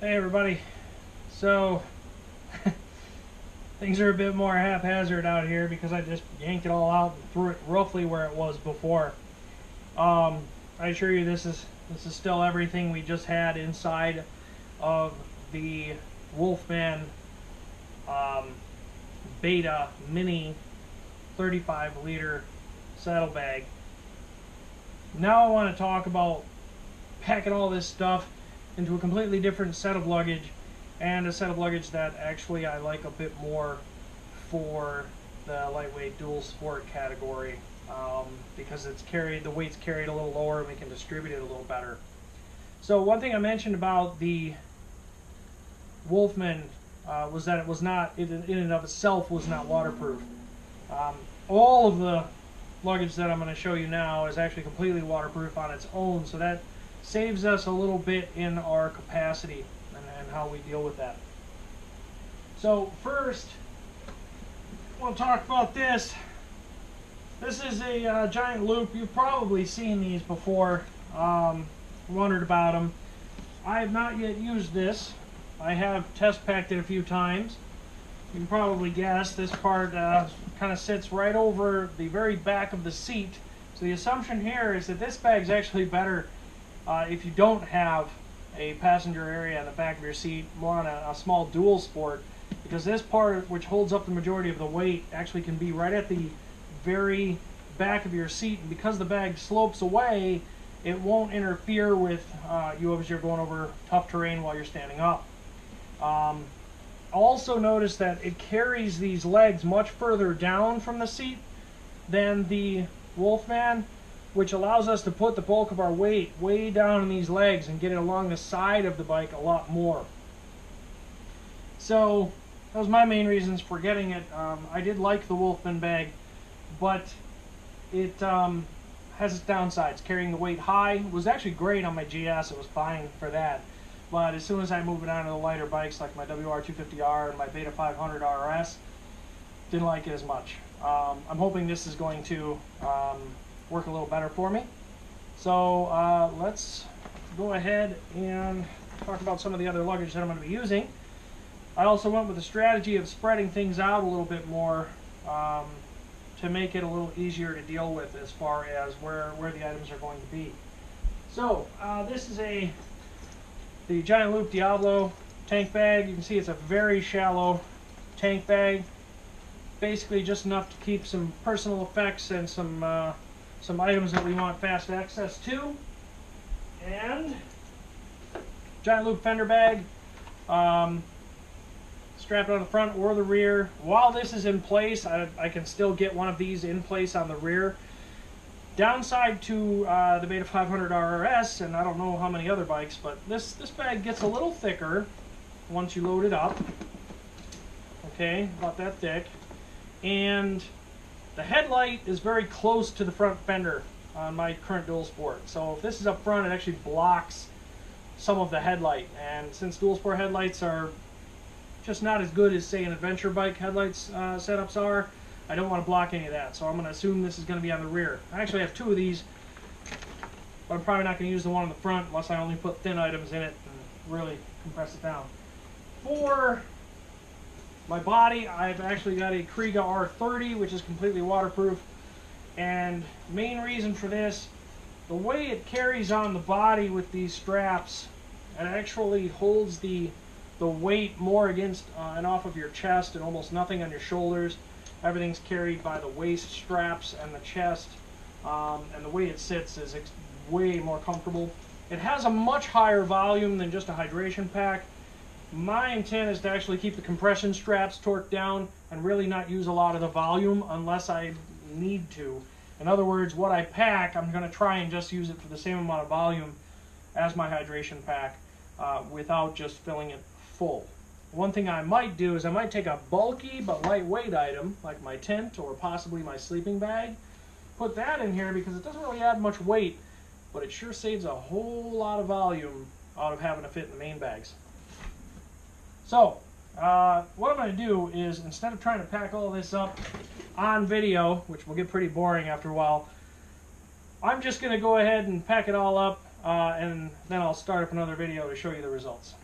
Hey everybody. So things are a bit more haphazard out here because I just yanked it all out and threw it roughly where it was before. I assure you this is still everything we just had inside of the Wolfman Beta Mini 35-liter saddlebag. Now I want to talk about packing all this stuff into a completely different set of luggage, and a set of luggage that actually I like a bit more for the lightweight dual sport category, because the weight's carried a little lower and we can distribute it a little better. So one thing I mentioned about the Wolfman was that it was not, in and of itself, was not waterproof. All of the luggage that I'm going to show you now is actually completely waterproof on its own, so that saves us a little bit in our capacity and how we deal with that. So first, we'll talk about this. This is a giant loop. You've probably seen these before, wondered about them. I have not yet used this. I have test packed it a few times. You can probably guess this part kind of sits right over the very back of the seat. So the assumption here is that this bag's actually better if you don't have a passenger area in the back of your seat, more on a small dual sport, because this part, which holds up the majority of the weight, actually can be right at the very back of your seat, and because the bag slopes away, it won't interfere with you as you're going over tough terrain while you're standing up. Also notice that it carries these legs much further down from the seat than the Wolfman, which allows us to put the bulk of our weight way down in these legs and get it along the side of the bike a lot more. So that was my main reasons for getting it. I did like the Wolfman bag, but it has its downsides. Carrying the weight high was actually great on my GS. It was fine for that. But as soon as I move it on to the lighter bikes like my WR250R and my Beta 500 RS, didn't like it as much. I'm hoping this is going to work a little better for me. So let's go ahead and talk about some of the other luggage that I'm going to be using. I also went with the strategy of spreading things out a little bit more to make it a little easier to deal with as far as where the items are going to be. So this is the Giant Loop Diablo tank bag. You can see it's a very shallow tank bag, basically just enough to keep some personal effects and some items that we want fast access to. And Giant Loop Fender bag, strapped on the front or the rear. While this is in place, I can still get one of these in place on the rear. Downside to the Beta 500 RS, and I don't know how many other bikes, but this bag gets a little thicker once you load it up. Okay, about that thick. And the headlight is very close to the front fender on my current dual sport. So if this is up front, it actually blocks some of the headlight. And since dual sport headlights are just not as good as, say, an adventure bike headlights setups are, I don't want to block any of that. So I'm going to assume this is going to be on the rear. I actually have two of these, but I'm probably not going to use the one on the front unless I only put thin items in it and really compress it down. For my body, I've actually got a Kriega R30, which is completely waterproof. And main reason for this, the way it carries on the body with these straps, it actually holds the weight more against and off of your chest and almost nothing on your shoulders. Everything's carried by the waist straps and the chest, and the way it sits is way more comfortable. It has a much higher volume than just a hydration pack. My intent is to actually keep the compression straps torqued down and really not use a lot of the volume unless I need to. In other words, what I pack, I'm going to try and just use it for the same amount of volume as my hydration pack without just filling it full. One thing I might do is I might take a bulky but lightweight item like my tent or possibly my sleeping bag, put that in here because it doesn't really add much weight, but it sure saves a whole lot of volume out of having to fit in the main bags. So what I'm going to do is, instead of trying to pack all this up on video, which will get pretty boring after a while, I'm just going to go ahead and pack it all up and then I'll start up another video to show you the results.